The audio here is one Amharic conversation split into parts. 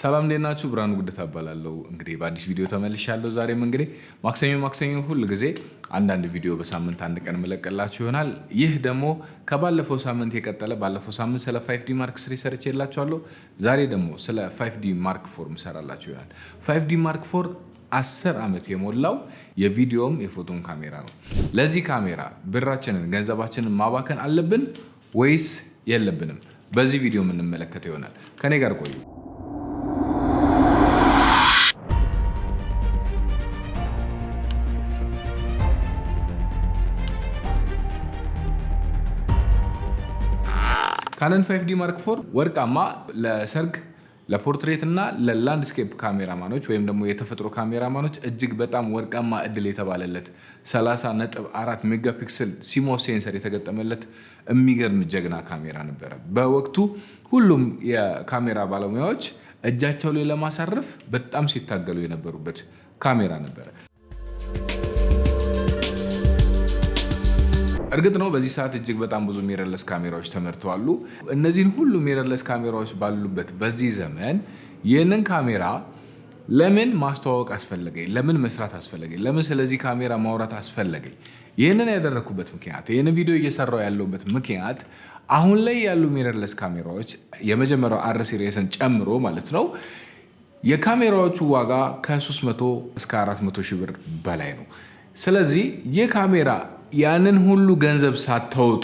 ሰላም እንደናችሁ ብራኑ ጉደታ እባላለሁ። እንግዲህ በአዲስ ቪዲዮ ተመልሻለሁ። ዛሬም እንግዲህ ማክሰኞ ሁሉ ጊዜ አንዳንድ ቪዲዮ በሳምንት አንድ ቀን መለቀላችሁ ይሆናል። ይህ ደግሞ ከባለፈው ሳምንት የቀጠለ ባለፈው ሳምንት ስለ 5D Mark III ሰርቼላችኋለሁ። ዛሬ ደግሞ ስለ 5D Mark IV መሰራላችሁ ይሆናል። 5D Mark IV 10 ዓመት የሞላው የቪዲዮም የፎቶም ካሜራ ነው። ለዚህ ካሜራ ብራችንን ገንዘባችንን ማባከን አለብን ወይስ የለብንም? በዚህ ቪዲዮ የምንመለከተው ይሆናል። ከኔ ጋር ቆዩ። ካነን 5D Mark IV ወርቃማ ለሰርግ ለፖርትሬት እና ለላንድስኬፕ ካሜራማኖች ወይም ደግሞ የተፈጥሮ ካሜራማኖች እጅግ በጣም ወርቃማ እድል የተባለለት 30.4 ሜጋፒክሰል ሲሞስ ሴንሰር የተገጠመለት የሚገርም ጀግና ካሜራ ነበረ። በወቅቱ ሁሉም የካሜራ ባለሙያዎች እጃቸው ላይ ለማሳረፍ በጣም ሲታገሉ የነበሩበት ካሜራ ነበረ። እርግጥ ነው በዚህ ሰዓት እጅግ በጣም ብዙ ሚረርለስ ካሜራዎች ተመርተዋል። እነዚህን ሁሉ ሚረርለስ ካሜራዎች ባሉበት በዚህ ዘመን ይህንን ካሜራ ለምን ማስተዋወቅ አስፈለገኝ? ለምን መስራት አስፈለገኝ? ለምን ስለዚህ ካሜራ ማውራት አስፈለገኝ? ይህንን ያደረኩበት ምክንያት፣ ይህንን ቪዲዮ እየሰራው ያለውበት ምክንያት አሁን ላይ ያሉ ሚረርለስ ካሜራዎች የመጀመሪያው R ሲሪስን ጨምሮ ማለት ነው የካሜራዎቹ ዋጋ ከ300 እስከ 400 ሺህ ብር በላይ ነው። ስለዚህ ይህ ካሜራ ያንን ሁሉ ገንዘብ ሳታወጡ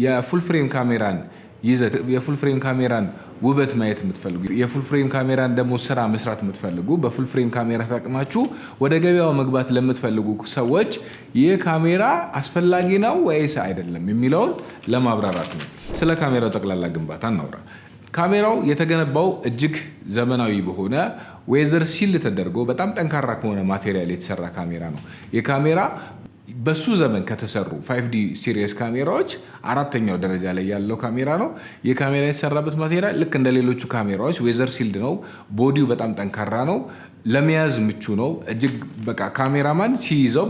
የፉል ፍሬም ካሜራን ይዘት የፉል ፍሬም ካሜራን ውበት ማየት የምትፈልጉ የፉል ፍሬም ካሜራን ደግሞ ስራ መስራት የምትፈልጉ በፉል ፍሬም ካሜራ ተጠቅማችሁ ወደ ገበያው መግባት ለምትፈልጉ ሰዎች ይህ ካሜራ አስፈላጊ ነው ወይስ አይደለም የሚለውን ለማብራራት ነው። ስለ ካሜራው ጠቅላላ ግንባታ እናውራ። ካሜራው የተገነባው እጅግ ዘመናዊ በሆነ ዌዘር ሲል ተደርጎ በጣም ጠንካራ ከሆነ ማቴሪያል የተሰራ ካሜራ ነው። የካሜራ በሱ ዘመን ከተሰሩ 5D ሲሪስ ካሜራዎች አራተኛው ደረጃ ላይ ያለው ካሜራ ነው። የካሜራ የተሰራበት ማቴሪያል ልክ እንደ ሌሎቹ ካሜራዎች ዌዘር ሲልድ ነው። ቦዲው በጣም ጠንካራ ነው። ለመያዝ ምቹ ነው። እጅግ በቃ ካሜራማን ሲይዘው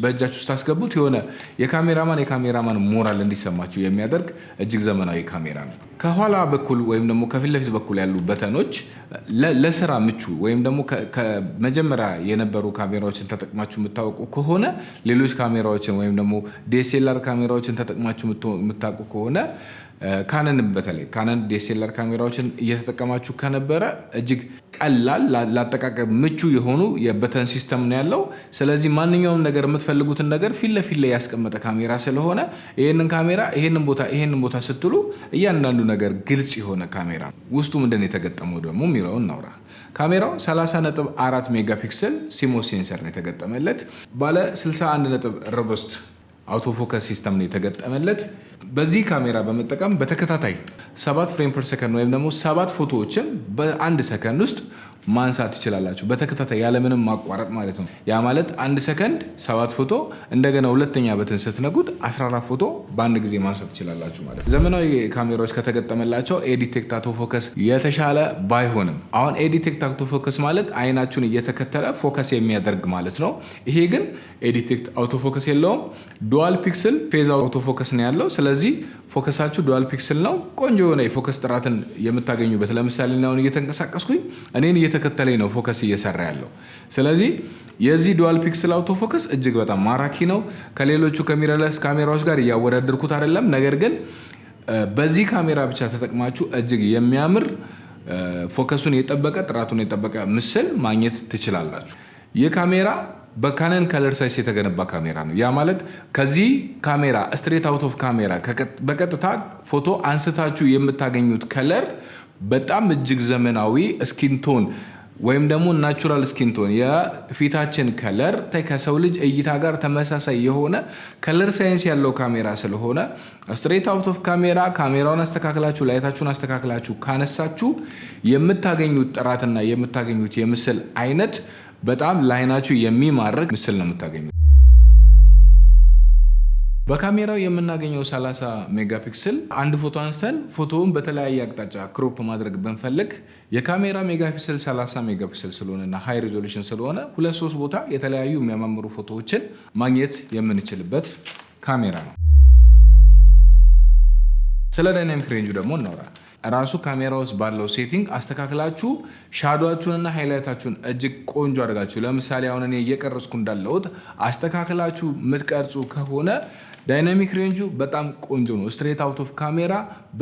በእጃችሁ ውስጥ ታስገቡት የሆነ የካሜራማን ሞራል እንዲሰማችሁ የሚያደርግ እጅግ ዘመናዊ ካሜራ ነው። ከኋላ በኩል ወይም ደግሞ ከፊት ለፊት በኩል ያሉ በተኖች ለስራ ምቹ ወይም ደግሞ ከመጀመሪያ የነበሩ ካሜራዎችን ተጠቅማችሁ የምታውቁ ከሆነ ሌሎች ካሜራዎችን ወይም ደግሞ DSLR ካሜራዎችን ተጠቅማችሁ የምታውቁ ከሆነ በተለይ ካነን DSLR ካሜራዎችን እየተጠቀማችሁ ከነበረ እጅግ ቀላል ለአጠቃቀም ምቹ የሆኑ የበተን ሲስተም ነው ያለው። ስለዚህ ማንኛውም ነገር የምትፈልጉትን ነገር ፊት ለፊት ላይ ያስቀመጠ ካሜራ ስለሆነ ይሄንን ካሜራ ይሄንን ቦታ ስትሉ እያንዳንዱ ነገር ግልጽ የሆነ ካሜራ ነው። ውስጡ ምንድነው የተገጠመው ደግሞ የሚለውን እናውራ። ካሜራው 30.4 ሜጋፒክሰል ሲሞስ ሴንሰር ነው የተገጠመለት። ባለ 61 ነጥብ ሮበስት አውቶፎከስ ሲስተም ነው የተገጠመለት። በዚህ ካሜራ በመጠቀም በተከታታይ 7 ፍሬም ፐር ሰከንድ ወይም ደግሞ 7 ፎቶዎችን በአንድ ሰከንድ ውስጥ ማንሳት ትችላላችሁ። በተከታታይ ያለምንም ማቋረጥ ማለት ነው። ያ ማለት አንድ ሰከንድ 7 ፎቶ እንደገና ሁለተኛ በተን ስትነጉት 14 ፎቶ በአንድ ጊዜ ማንሳት ትችላላችሁ ማለት ነው። ዘመናዊ ካሜራዎች ከተገጠመላቸው ኤዲቴክት አውቶፎከስ የተሻለ ባይሆንም አሁን ኤዲቴክት አውቶፎከስ ማለት አይናችሁን እየተከተለ ፎከስ የሚያደርግ ማለት ነው። ይሄ ግን ኤዲቴክት አውቶፎከስ የለውም። ዱዋል ፒክስል ፌዝ አውቶፎከስ ነው ያለው። ስለዚህ ፎከሳችሁ ዱዋል ፒክስል ነው። ቆንጆ የሆነ የፎከስ ጥራትን የምታገኙበት። ለምሳሌ አሁን እየተንቀሳቀስኩኝ እኔን እየተከተለኝ ነው ፎከስ እየሰራ ያለው። ስለዚህ የዚህ ዱዋል ፒክስል አውቶፎከስ እጅግ በጣም ማራኪ ነው። ከሌሎቹ ከሚረርለስ ካሜራዎች ጋር እያወዳደርኩት አይደለም። ነገር ግን በዚህ ካሜራ ብቻ ተጠቅማችሁ እጅግ የሚያምር ፎከሱን የጠበቀ ጥራቱን የጠበቀ ምስል ማግኘት ትችላላችሁ። ይህ ካሜራ በካነን ከለር ሳይስ የተገነባ ካሜራ ነው። ያ ማለት ከዚህ ካሜራ ስትሬት አውት ኦፍ ካሜራ በቀጥታ ፎቶ አንስታችሁ የምታገኙት ከለር በጣም እጅግ ዘመናዊ ስኪንቶን ወይም ደግሞ ናቹራል ስኪንቶን የፊታችን ከለር ከሰው ልጅ እይታ ጋር ተመሳሳይ የሆነ ከለር ሳይንስ ያለው ካሜራ ስለሆነ ስትሬት አውት ኦፍ ካሜራውን አስተካክላችሁ ላይታችሁን አስተካክላችሁ ካነሳችሁ የምታገኙት ጥራትና የምታገኙት የምስል አይነት በጣም ላይናችሁ የሚማርክ ምስል ነው የምታገኙት። በካሜራው የምናገኘው 30 ሜጋፒክሰል አንድ ፎቶ አንስተን ፎቶውን በተለያየ አቅጣጫ ክሮፕ ማድረግ ብንፈልግ የካሜራ ሜጋፒክሰል 30 ሜጋፒክሰል ስለሆነና ሃይ ሪዞሉሽን ስለሆነ 2-3 ቦታ የተለያዩ የሚያማምሩ ፎቶዎችን ማግኘት የምንችልበት ካሜራ ነው። ስለ ዳይናሚክ ሬንጁ ደግሞ እናውራ። ራሱ ካሜራ ውስጥ ባለው ሴቲንግ አስተካክላችሁ ሻዶአችሁንና ሃይላይታችሁን እጅግ ቆንጆ አድርጋችሁ ለምሳሌ አሁን እኔ እየቀረጽኩ እንዳለሁት አስተካክላችሁ የምትቀርጹ ከሆነ ዳይናሚክ ሬንጁ በጣም ቆንጆ ነው። ስትሬት አውት ኦፍ ካሜራ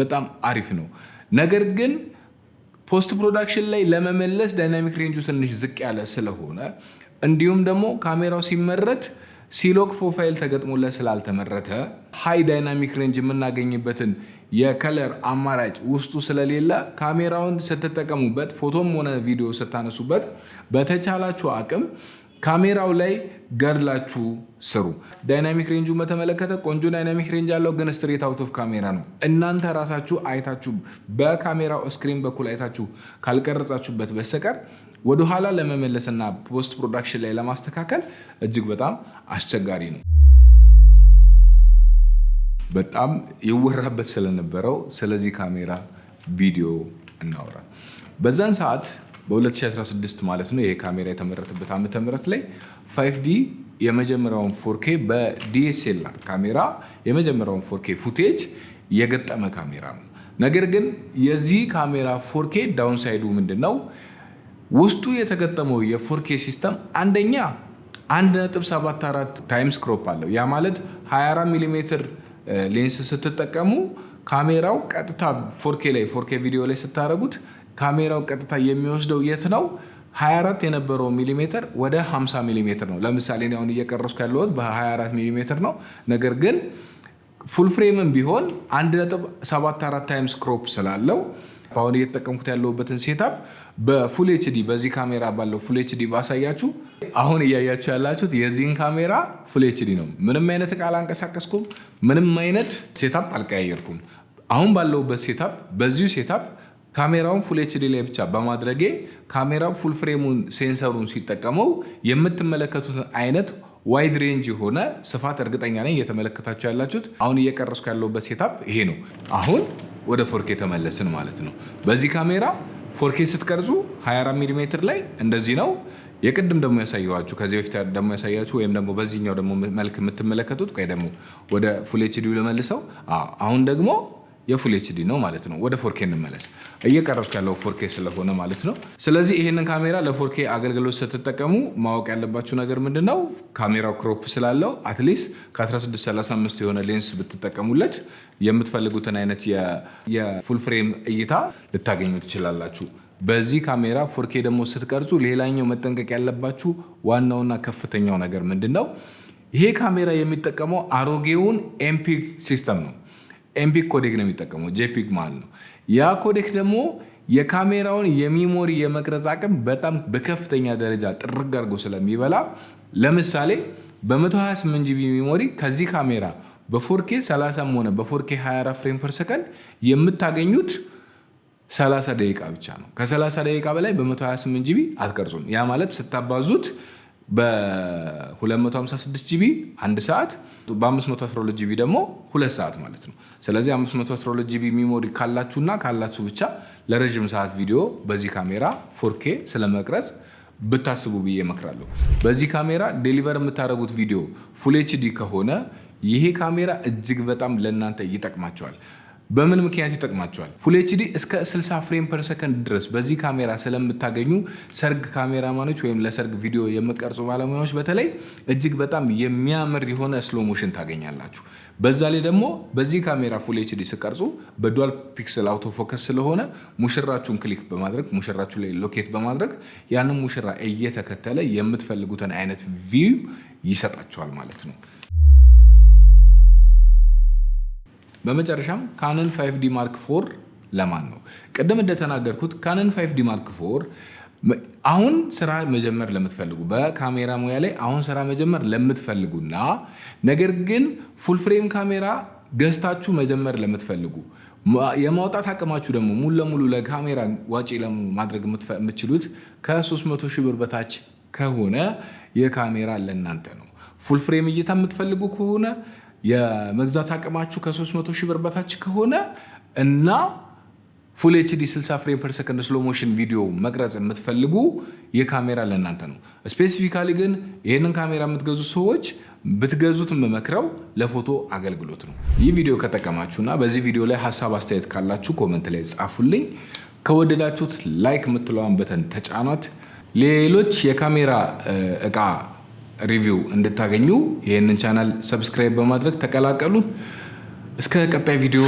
በጣም አሪፍ ነው። ነገር ግን ፖስት ፕሮዳክሽን ላይ ለመመለስ ዳይናሚክ ሬንጁ ትንሽ ዝቅ ያለ ስለሆነ እንዲሁም ደግሞ ካሜራው ሲመረት ሲሎክ ፕሮፋይል ተገጥሞለት ስላልተመረተ ሃይ ዳይናሚክ ሬንጅ የምናገኝበትን የከለር አማራጭ ውስጡ ስለሌለ ካሜራውን ስትጠቀሙበት ፎቶም ሆነ ቪዲዮ ስታነሱበት በተቻላችሁ አቅም ካሜራው ላይ ገድላችሁ ስሩ። ዳይናሚክ ሬንጁ በተመለከተ ቆንጆ ዳይናሚክ ሬንጅ አለው፣ ግን ስትሬት አውት ኦፍ ካሜራ ነው። እናንተ ራሳችሁ አይታችሁ በካሜራው ስክሪን በኩል አይታችሁ ካልቀረጻችሁበት በስተቀር ወደኋላ ለመመለስና ፖስት ፕሮዳክሽን ላይ ለማስተካከል እጅግ በጣም አስቸጋሪ ነው። በጣም ይወራበት ስለነበረው ስለዚህ ካሜራ ቪዲዮ እናወራ። በዛን ሰዓት በ2016 ማለት ነው ይሄ ካሜራ የተመረተበት ዓመተ ምህረት ላይ 5D የመጀመሪያውን 4K በዲኤስኤልአር ካሜራ የመጀመሪያውን 4K ፉቴጅ የገጠመ ካሜራ ነው። ነገር ግን የዚህ ካሜራ 4K ዳውንሳይዱ ምንድነው? ውስጡ የተገጠመው የ4K ሲስተም አንደኛ 1.74 ታይምስ ክሮፕ አለው። ያ ማለት 24 ሚሊ ሜትር ሌንስ ስትጠቀሙ ካሜራው ቀጥታ 4K ላይ 4K ቪዲዮ ላይ ስታደርጉት ካሜራው ቀጥታ የሚወስደው የት ነው? 24 የነበረው ሚሊሜትር ወደ 50 ሚሊሜትር ነው። ለምሳሌ እኔ አሁን እየቀረስኩ ያለሁት በ24 ሚሊሜትር ነው። ነገር ግን ፉል ፍሬምም ቢሆን 1.74 ታይምስ ክሮፕ ስላለው አሁን እየተጠቀምኩት ያለሁበትን ሴታፕ በፉል ኤችዲ በዚህ ካሜራ ባለው ፉል ኤችዲ ባሳያችሁ አሁን እያያችሁ ያላችሁት የዚህን ካሜራ ፉል ኤችዲ ነው። ምንም አይነት እቃ አላንቀሳቀስኩም፣ ምንም አይነት ሴታፕ አልቀያየርኩም። አሁን ባለሁበት ሴታፕ በዚሁ ሴታፕ ካሜራውን ፉል ኤችዲ ላይ ብቻ በማድረጌ ካሜራው ፉል ፍሬሙን ሴንሰሩን ሲጠቀመው የምትመለከቱትን አይነት ዋይድ ሬንጅ የሆነ ስፋት እርግጠኛ ነኝ እየተመለከታችሁ ያላችሁት። አሁን እየቀረስኩ ያለሁበት ሴታፕ ይሄ ነው። አሁን ወደ 4K ተመለስን ማለት ነው። በዚህ ካሜራ 4K ስትቀርጹ 24 ሚሊ ሜትር ላይ እንደዚህ ነው። የቅድም ደግሞ ያሳየኋችሁ ከዚህ በፊት ደግሞ ያሳያችሁ ወይም ደግሞ በዚህኛው ደግሞ መልክ የምትመለከቱት ቆይ ደግሞ ወደ ፉል ኤችዲ ለመልሰው አሁን ደግሞ የፉል ኤችዲ ነው ማለት ነው። ወደ 4K እንመለስ። እየቀረስኩ ያለው 4K ስለሆነ ማለት ነው። ስለዚህ ይሄንን ካሜራ ለ4K አገልግሎት ስትጠቀሙ ማወቅ ያለባችሁ ነገር ምንድነው? ካሜራው ክሮፕ ስላለው አትሊስት ከ1635 የሆነ ሌንስ ብትጠቀሙለት የምትፈልጉትን አይነት የፉል ፍሬም እይታ ልታገኙ ትችላላችሁ። በዚህ ካሜራ 4K ደግሞ ስትቀርጹ ሌላኛው መጠንቀቅ ያለባችሁ ዋናውና ከፍተኛው ነገር ምንድነው? ይሄ ካሜራ የሚጠቀመው አሮጌውን ኤምፒግ ሲስተም ነው። ኤምፒግ ኮዴክ ነው የሚጠቀመው፣ ጄፒግ ማለት ነው። ያ ኮዴክ ደግሞ የካሜራውን የሚሞሪ የመቅረጽ አቅም በጣም በከፍተኛ ደረጃ ጥርግ አድርጎ ስለሚበላ ለምሳሌ በ128 ጂቢ ሚሞሪ ከዚህ ካሜራ በ4K 30 ሆነ በ4K 24 ፍሬም ፐር ሰከንድ የምታገኙት 30 ደቂቃ ብቻ ነው። ከ30 ደቂቃ በላይ በ128 ጂቢ አትቀርጹም። ያ ማለት ስታባዙት በ256 ጂቢ 1 ሰዓት በ512 ጂቢ ደግሞ 2 ሰዓት ማለት ነው። ስለዚህ 512 ጂቢ ሚሞሪ ካላችሁ ብቻ ለረጅም ሰዓት ቪዲዮ በዚህ ካሜራ 4K ስለመቅረጽ ብታስቡ ብዬ እመክራለሁ። በዚህ ካሜራ ዴሊቨር የምታደርጉት ቪዲዮ ፉል ኤችዲ ከሆነ ይሄ ካሜራ እጅግ በጣም ለእናንተ ይጠቅማቸዋል። በምን ምክንያት ይጠቅማቸዋል? ፉል ኤችዲ እስከ 60 ፍሬም ፐር ሰከንድ ድረስ በዚህ ካሜራ ስለምታገኙ ሰርግ ካሜራማኖች ወይም ለሰርግ ቪዲዮ የምትቀርጹ ባለሙያዎች በተለይ እጅግ በጣም የሚያምር የሆነ ስሎ ሞሽን ታገኛላችሁ። በዛ ላይ ደግሞ በዚህ ካሜራ ፉል ኤችዲ ስቀርጹ በዱዋል ፒክሰል አውቶ ፎከስ ስለሆነ ሙሽራችሁን ክሊክ በማድረግ ሙሽራችሁ ላይ ሎኬት በማድረግ ያንን ሙሽራ እየተከተለ የምትፈልጉትን አይነት ቪው ይሰጣችኋል ማለት ነው። በመጨረሻም ካኖን 5D Mark IV ለማን ነው? ቅድም እንደተናገርኩት ካኖን 5D Mark IV አሁን ስራ መጀመር ለምትፈልጉ በካሜራ ሙያ ላይ አሁን ስራ መጀመር ለምትፈልጉና ነገር ግን ፉል ፍሬም ካሜራ ገዝታችሁ መጀመር ለምትፈልጉ የማውጣት አቅማችሁ ደግሞ ሙሉ ለሙሉ ለካሜራ ዋጪ ለማድረግ የምትችሉት ከ300 ሺህ ብር በታች ከሆነ የካሜራ ለእናንተ ነው። ፉል ፍሬም እይታ የምትፈልጉ ከሆነ የመግዛት አቅማችሁ ከ300 ሺህ ብር በታች ከሆነ እና ፉል ኤችዲ 60 ፍሬም ፐር ሰከንድ ስሎ ሞሽን ቪዲዮ መቅረጽ የምትፈልጉ የካሜራ ለእናንተ ነው። ስፔሲፊካሊ ግን ይህንን ካሜራ የምትገዙ ሰዎች ብትገዙት መመክረው ለፎቶ አገልግሎት ነው። ይህ ቪዲዮ ከጠቀማችሁና በዚህ ቪዲዮ ላይ ሐሳብ አስተያየት ካላችሁ ኮሜንት ላይ ጻፉልኝ። ከወደዳችሁት ላይክ የምትለዋን በተን ተጫኗት። ሌሎች የካሜራ እቃ ሪቪው እንድታገኙ ይህንን ቻናል ሰብስክራይብ በማድረግ ተቀላቀሉ። እስከ ቀጣይ ቪዲዮ